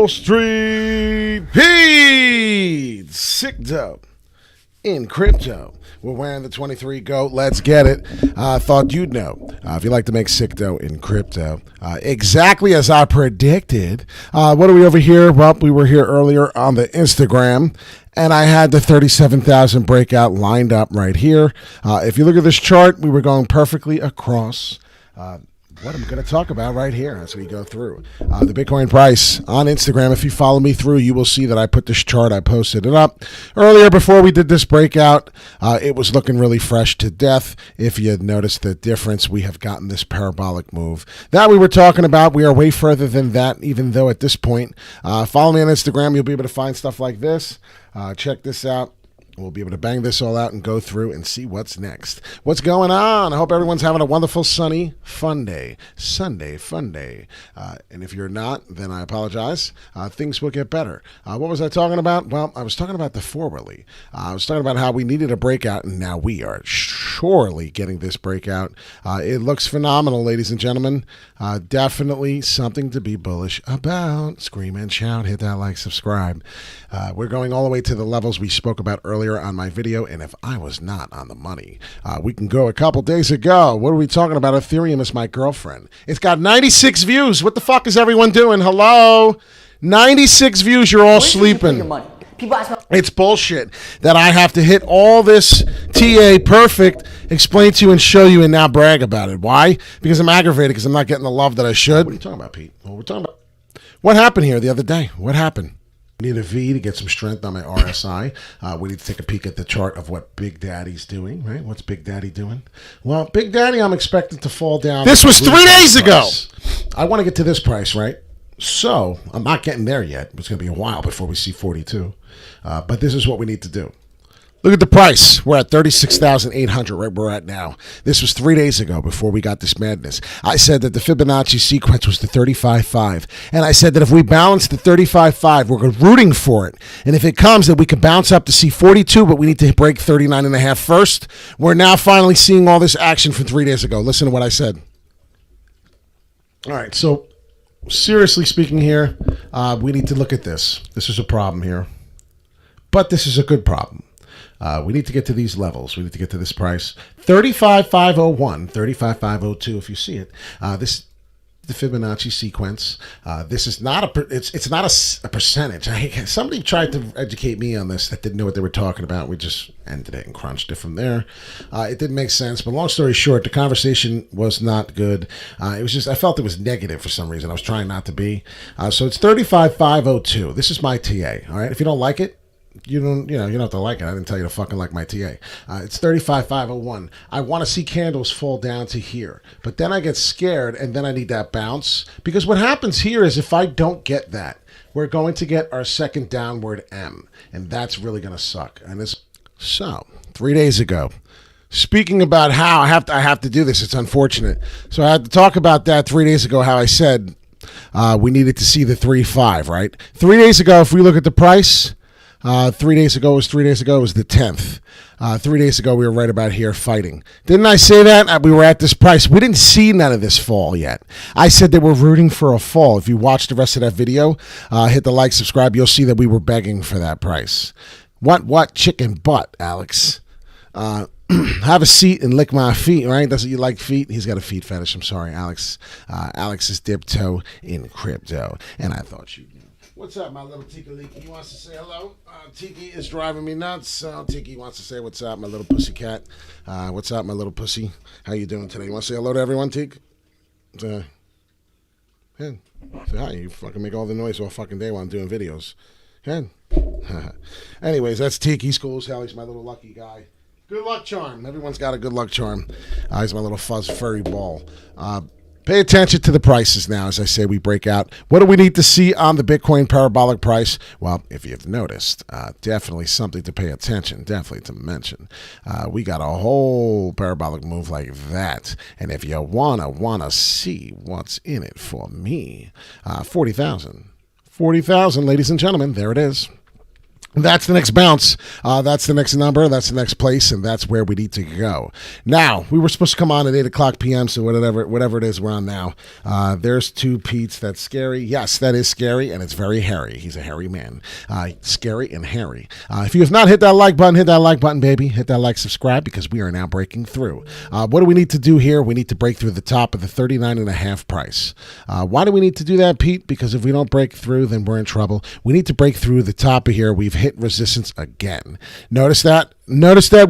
Wall Street Pete, sick dope in crypto. We're wearing the 23 GOAT. Let's get it. Thought you'd know. If you like to make sick dough in crypto, exactly as I predicted. What are we over here? Well, we were here earlier on the Instagram, and I had the 37,000 breakout lined up right here. If you look at this chart, we were going perfectly across what I'm going to talk about right here as we go through. The Bitcoin price on Instagram, if you follow me through, you will see that I put this chart, I posted it up earlier before we did this breakout. It was looking really fresh to death. If you had noticed the difference, we have gotten this parabolic move that we were talking about. We are way further than that, even though at this point, follow me on Instagram, you'll be able to find stuff like this. Check this out. We'll be able to bang this all out and go through and see what's next. What's going on? I hope everyone's having a wonderful, sunny, fun day. Sunday, fun day. And if you're not, then I apologize. Things will get better. What was I talking about? Well, I was talking about the forwardly. I was talking about how we needed a breakout, and now we are surely getting this breakout. It looks phenomenal, ladies and gentlemen. Definitely something to be bullish about. Scream and shout. Hit that like, subscribe. We're going all the way to the levels we spoke about earlier on my video, and if I was not on the money, we can go a couple days ago. What are we talking about? Ethereum is my girlfriend. It's got 96 views. What the fuck is everyone doing? Hello? 96 views. You're all sleeping. It's bullshit that I have to hit all this TA perfect, explain to you and show you, and now brag about it. Why? Because I'm aggravated because I'm not getting the love that I should. What are you talking about, Pete? Well, we're talking about what happened here the other day. What happened? We need a V to get some strength on my RSI. We need to take a peek at the chart of what Big Daddy's doing, right? What's Big Daddy doing? Well, Big Daddy, I'm expecting to fall down. This was 3 days ago. I want to get to this price, right? So I'm not getting there yet. It's going to be a while before we see 42. But this is what we need to do. Look at the price. We're at 36,800 right where we're at now. This was 3 days ago before we got this madness. I said that the Fibonacci sequence was the 35.5. And I said that if we balance the 35.5, we're rooting for it. And if it comes, that we could bounce up to see 42, but we need to break 39.5 first. We're now finally seeing all this action from 3 days ago. Listen to what I said. All right, so seriously speaking here, we need to look at this. This is a problem here. But this is a good problem. We need to get to these levels. We need to get to this price. 35,501, 35,502 if you see it. This the Fibonacci sequence. This is not it's not a percentage. Somebody tried to educate me on this that didn't know what they were talking about. We just ended it and crunched it from there. It didn't make sense, but long story short, the conversation was not good. It was just, I felt it was negative for some reason. I was trying not to be. So it's 35,502. This is my TA. All right. If you don't like it, you don't have to like it. I didn't tell you to fucking like my TA. It's 35,501. I want to see candles fall down to here, but then I get scared, and then I need that bounce, because what happens here is if I don't get that, we're going to get our second downward M, and that's really going to suck. And this, so 3 days ago, speaking about how I have to do this, it's unfortunate. So I had to talk about that 3 days ago. How I said we needed to see the 3.5, right? 3 days ago, if we look at the price. 3 days ago was the 10th. 3 days ago, we were right about here fighting. Didn't I say that? We were at this price. We didn't see none of this fall yet. I said that we're rooting for a fall. If you watch the rest of that video, hit the like, subscribe. You'll see that we were begging for that price. What chicken butt, Alex? Have a seat and lick my feet, right? Doesn't you like feet? He's got a feet fetish. I'm sorry, Alex. Alex is dipped toe in crypto, and I thought you'd. What's up, my little Tiki Leaky? He wants to say hello. Tiki is driving me nuts. Tiki wants to say what's up, my little pussy cat. What's up, my little pussy? How you doing today? You want to say hello to everyone, Tiki? Yeah. Say hi. You fucking make all the noise all fucking day while I'm doing videos. Yeah. Anyways, that's Tiki. He's cool as hell. He's my little lucky guy. Good luck charm. Everyone's got a good luck charm. He's my little fuzz furry ball. Pay attention to the prices now. As I say, we break out. What do we need to see on the Bitcoin parabolic price? Well, if you've noticed, definitely something to pay attention, definitely to mention. We got a whole parabolic move like that. And if you wanna see what's in it for me, 40,000. 40,000, ladies and gentlemen, there it is. That's the next bounce. That's the next number. That's the next place, and that's where we need to go. Now, we were supposed to come on at 8 o'clock p.m., so whatever it is we're on now. There's two Pete's. That's scary. Yes, that is scary, and it's very hairy. He's a hairy man. Scary and hairy. If you have not hit that like button, baby. Hit that like, subscribe, because we are now breaking through. What do we need to do here? We need to break through the top of the 39.5 price. Why do we need to do that, Pete? Because if we don't break through, then we're in trouble. We need to break through the top of here. We've hit resistance again. Notice that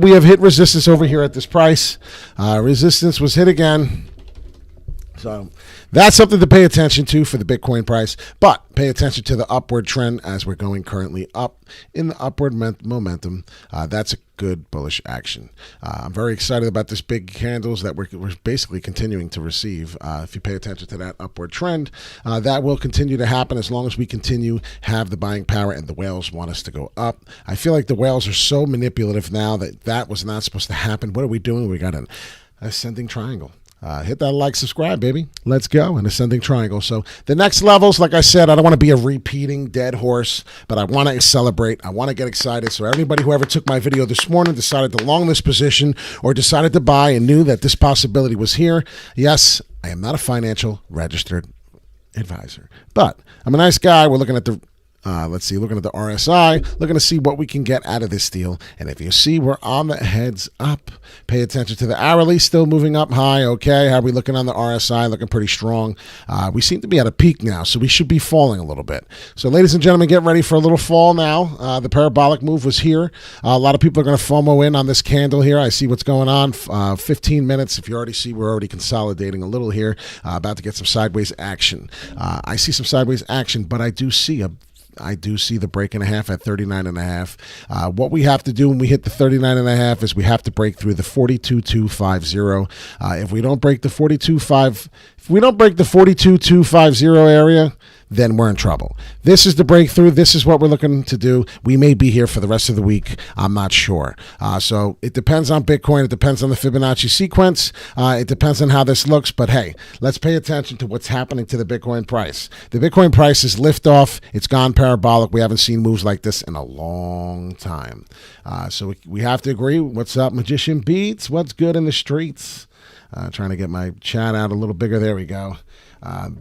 we have hit resistance over here at this price. Resistance was hit again. So that's something to pay attention to for the Bitcoin price, but pay attention to the upward trend as we're going currently up in the upward momentum. That's a good bullish action. I'm very excited about this big candles that we're basically continuing to receive. If you pay attention to that upward trend, that will continue to happen as long as we continue have the buying power and the whales want us to go up. I feel like the whales are so manipulative now that was not supposed to happen. What are we doing? We got an ascending triangle. Hit that like, subscribe, baby. Let's go. An ascending triangle. So the next levels, like I said, I don't want to be a repeating dead horse, but I want to celebrate. I want to get excited. So everybody who ever took my video this morning, decided to long this position, or decided to buy and knew that this possibility was here. Yes, I am not a financial registered advisor, but I'm a nice guy. We're looking at the looking at the RSI, looking to see what we can get out of this deal. And if you see we're on the heads up, pay attention to the hourly, still moving up high. Okay, how are we looking on the RSI? Looking pretty strong. We seem to be at a peak now, so we should be falling a little bit. So ladies and gentlemen, get ready for a little fall now. The parabolic move was here. A lot of people are going to FOMO in on this candle here. I see what's going on. 15 minutes. If you already see, we're already consolidating a little here, about to get some sideways action. I see some sideways action, but I do see the break and a half at 39.5. What we have to do when we hit the 39.5 is we have to break through the 42.250. If we don't break the 42.250 area, then we're in trouble. This is the breakthrough. This is what we're looking to do. We may be here for the rest of the week. I'm not sure. So it depends on Bitcoin. It depends on the Fibonacci sequence. It depends on how this looks. But hey, let's pay attention to what's happening to the Bitcoin price. The Bitcoin price is liftoff. It's gone parabolic. We haven't seen moves like this in a long time. So we have to agree. What's up, Magician Beats? What's good in the streets? Trying to get my chat out a little bigger. There we go.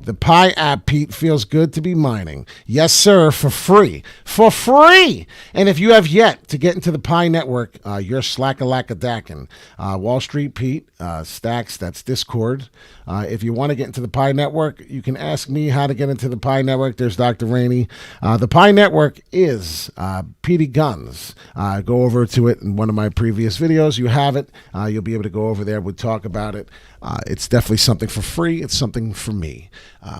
The Pi app, Pete, feels good to be mining. Yes, sir, for free. For free! And if you have yet to get into the Pi network, you're slack-a-lack-a-dackin'. Wall Street Pete, Stacks, that's Discord. If you want to get into the Pi network, you can ask me how to get into the Pi network. There's Dr. Rainey. The Pi network is Petey Guns. Go over to it in one of my previous videos. You have it. You'll be able to go over there. We'll talk about it. It's definitely something for free. It's something for me.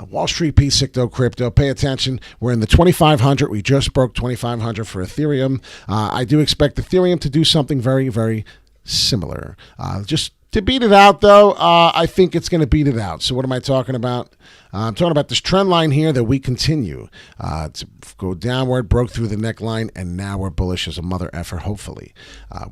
Wall Street P, Sicto Crypto. Pay attention. We're in the 2,500. We just broke 2,500 for Ethereum. I do expect Ethereum to do something very, very similar. Just to beat it out, though, I think it's going to beat it out. So what am I talking about? I'm talking about this trend line here that we continue to go downward, broke through the neckline, and now we're bullish as a mother effer, hopefully.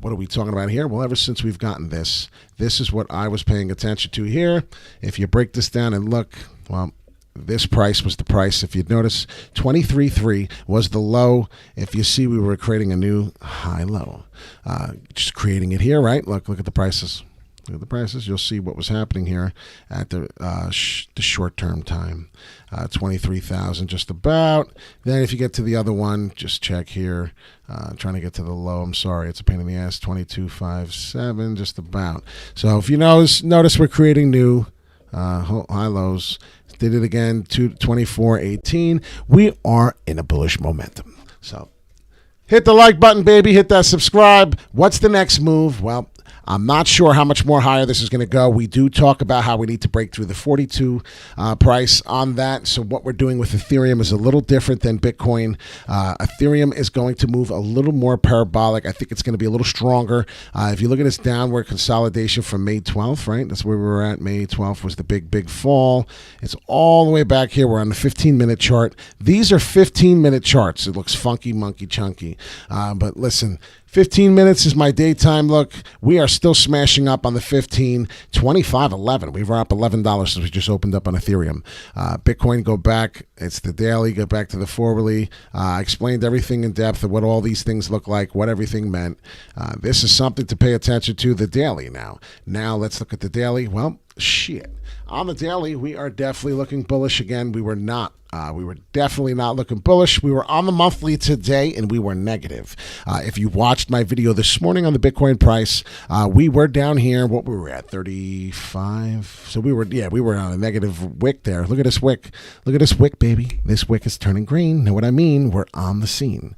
What are we talking about here? Well, ever since we've gotten this is what I was paying attention to here. If you break this down and look, well, this price was the price. If you'd notice, 23.3 was the low. If you see, we were creating a new high-low. Just creating it here, right? Look at the prices. Look at the prices. You'll see what was happening here at the short-term time. 23,000 just about. Then if you get to the other one, just check here. Trying to get to the low. I'm sorry. It's a pain in the ass. 22.57 just about. So if you notice we're creating new high lows. Did it again, 24.18. We are in a bullish momentum. So hit the like button, baby. Hit that subscribe. What's the next move? Well, I'm not sure how much more higher this is going to go. We do talk about how we need to break through the 42 price on that. So what we're doing with Ethereum is a little different than Bitcoin. Ethereum is going to move a little more parabolic. I think it's going to be a little stronger. If you look at this downward consolidation from May 12th, right? That's where we were at. May 12th was the big fall. It's all the way back here. We're on the 15-minute chart. These are 15-minute charts. It looks funky, monkey, chunky. But listen, 15 minutes is my daytime look. We we are still smashing up on the 15, 25, 11. We were up $11 since we just opened up on Ethereum. Bitcoin, go back. It's the daily. Go back to the forwardly. I explained everything in depth of what all these things look like, what everything meant. This is something to pay attention to, the daily now. Now let's look at the daily. Well, shit. On the daily, we are definitely looking bullish again. We were not. We were definitely not looking bullish. We were on the monthly today, and we were negative. If you watched my video this morning on the Bitcoin price, we were down here. What we were at, 35. So we were on a negative wick there. Look at this wick. Look at this wick, baby. This wick is turning green. Know what I mean? We're on the scene.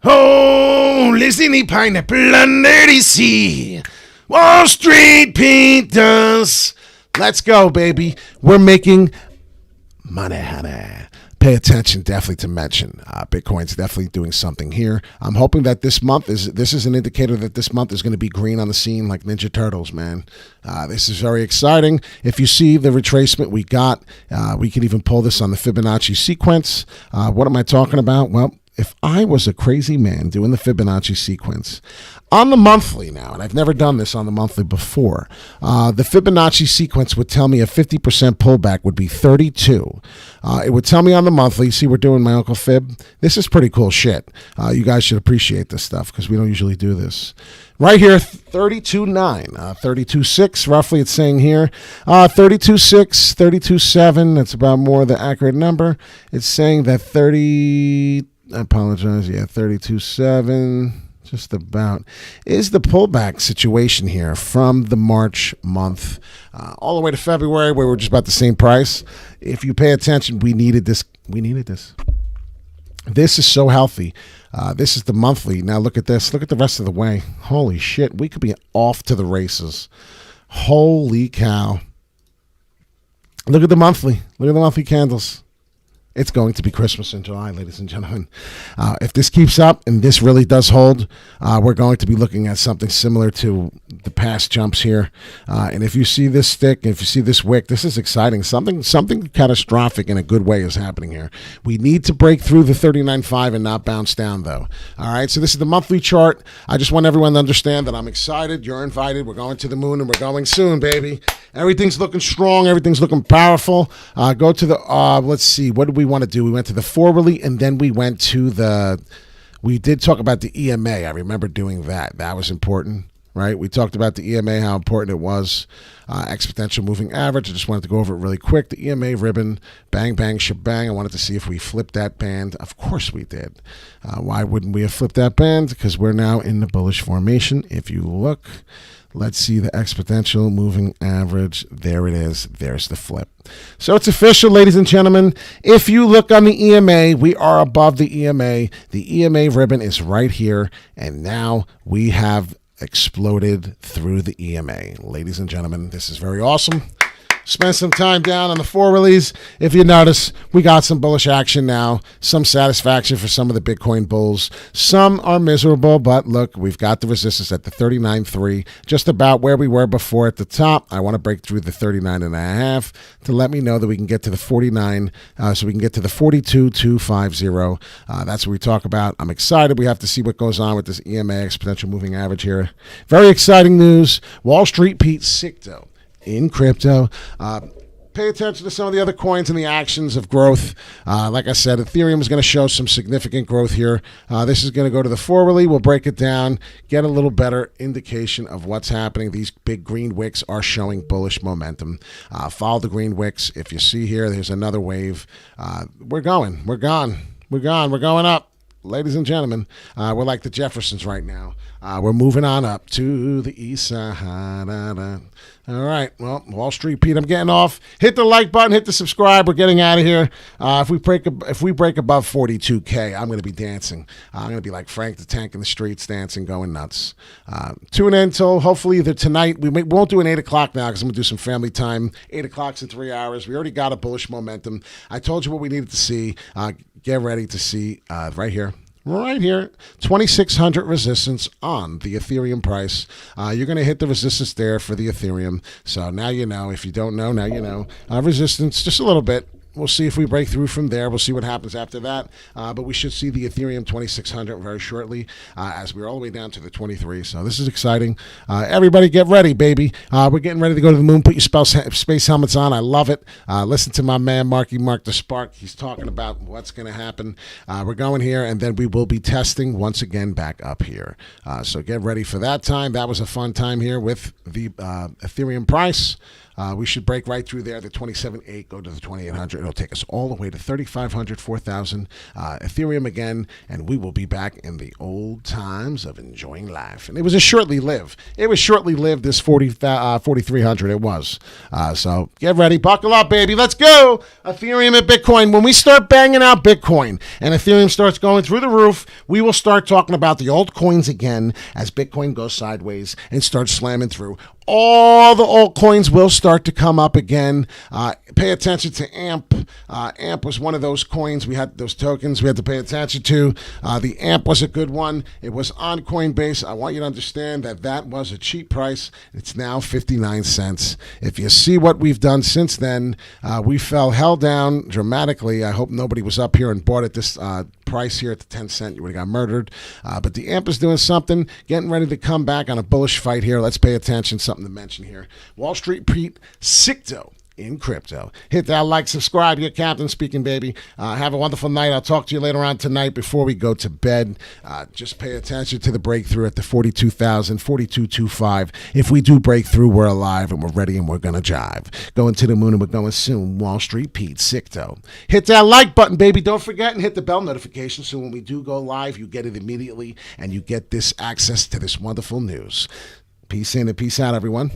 Oh, listen, the pineapple under the sea. Wall Street Pete does. Let's go, baby. We're making money, honey. Pay attention, definitely to mention. Bitcoin's definitely doing something here. I'm hoping that this is an indicator that this month is going to be green on the scene like Ninja Turtles, man. This is very exciting. If you see the retracement we got, we can even pull this on the Fibonacci sequence. What am I talking about? Well, if I was a crazy man doing the Fibonacci sequence on the monthly now, and I've never done this on the monthly before, the Fibonacci sequence would tell me a 50% pullback would be 32. It would tell me on the monthly, see, we're doing my Uncle Fib. This is pretty cool shit. You guys should appreciate this stuff because we don't usually do this. Right here, 32.9, 32.6, roughly it's saying here. 32.6, 32.7, that's about more the accurate number. It's saying that 32.7, just about, is the pullback situation here from the March month all the way to February, where we're just about the same price. If you pay attention, we needed this. This is so healthy. This is the monthly. Now look at this. Look at the rest of the way. Holy shit. We could be off to the races. Holy cow. Look at the monthly. Look at the monthly candles. It's going to be Christmas in July, ladies and gentlemen. If this keeps up and this really does hold, we're going to be looking at something similar to the past jumps here. And if you see this stick, if you see this wick, this is exciting. Something catastrophic in a good way is happening here. We need to break through the 39.5 and not bounce down, though. All right, so this is the monthly chart. I just want everyone to understand that I'm excited. You're invited. We're going to the moon, and we're going soon, baby. Everything's looking strong. Everything's looking powerful. Go to the, let's see, what did we want to do? We went to the forwardly, and then we went to we did talk about the EMA. I remember doing that. That was important, right? We talked about the EMA, how important it was. Exponential moving average. I just wanted to go over it really quick. The EMA ribbon, bang, bang, shebang. I wanted to see if we flipped that band. Of course we did. Why wouldn't we have flipped that band? Because we're now in the bullish formation. If you look, let's see the exponential moving average. There it is. There's the flip. So it's official, ladies and gentlemen. If you look on the EMA, we are above the EMA. The EMA ribbon is right here. And now we have exploded through the EMA. Ladies and gentlemen, this is very awesome. Spend some time down on the 4 release. If you notice, we got some bullish action now, some satisfaction for some of the Bitcoin bulls. Some are miserable, but look, we've got the resistance at the 39.3, just about where we were before at the top. I want to break through the 39.5 to let me know that we can get to the 49, so we can get to the 42.250. That's what we talk about. I'm excited. We have to see what goes on with this EMA exponential moving average here. Very exciting news. Wall Street Pete Sicto in crypto. Pay attention to some of the other coins and the actions of growth. Like I said, Ethereum is going to show some significant growth here. This is going to go to the forwardly. We'll break it down, get a little better indication of what's happening. These big green wicks are showing bullish momentum. Follow the green wicks. If you see here, there's another wave. We're going up. Ladies and gentlemen, we're like the Jeffersons right now. We're moving on up to the east side. All right. Well, Wall Street Pete, I'm getting off. Hit the like button. Hit the subscribe. We're getting out of here. If we break above 42K, I'm going to be dancing. I'm going to be like Frank the Tank in the streets, dancing, going nuts. Tune in till hopefully either tonight. We won't do an 8 o'clock now because I'm going to do some family time. 8 o'clock's in 3 hours. We already got a bullish momentum. I told you what we needed to see. Get ready to see right here. Right here, 2,600 resistance on the Ethereum price. You're going to hit the resistance there for the Ethereum. So now you know. If you don't know, now you know. Resistance, just a little bit. We'll see if we break through from there. We'll see what happens after that. But we should see the Ethereum 2600 very shortly, as we're all the way down to the 23. So this is exciting. Everybody get ready, baby. We're getting ready to go to the moon. Put your space helmets on. I love it. Listen to my man, Mark the Spark. He's talking about what's going to happen. We're going here, and then we will be testing once again back up here. So get ready for that time. That was a fun time here with the Ethereum price. We should break right through there, the 27.8, go to the 2800. It'll take us all the way to 3,500, 4,000 Ethereum again, and we will be back in the old times of enjoying life. And it was a shortly lived. It was shortly lived, this 4,300. It was. So get ready. Buckle up, baby. Let's go. Ethereum and Bitcoin. When we start banging out Bitcoin and Ethereum starts going through the roof, we will start talking about the altcoins again as Bitcoin goes sideways and starts slamming through. All the altcoins will start to come up again. Pay attention to AMP. AMP was one of those coins. We had those tokens we had to pay attention to. The AMP was a good one. It was on Coinbase. I want you to understand that that was a cheap price. It's now 59 cents. If you see what we've done since then, we held down dramatically. I hope nobody was up here and bought at this price here at the 10 cent. You would have got murdered. But the AMP is doing something, getting ready to come back on a bullish fight here. Let's pay attention. Something to mention here. Wall Street Pete, Sicto in crypto. Hit that like, subscribe. Your captain speaking, baby. Have a wonderful night. I'll talk to you later on tonight before we go to bed. Just pay attention to the breakthrough at the 42,000, 42.25. If we do break through, we're alive and we're ready and we're going to jive. Going to the moon and we're going soon. Wall Street Pete, Sicto. Hit that like button, baby. Don't forget and hit the bell notification so when we do go live, you get it immediately and you get this access to this wonderful news. Peace in and peace out, everyone.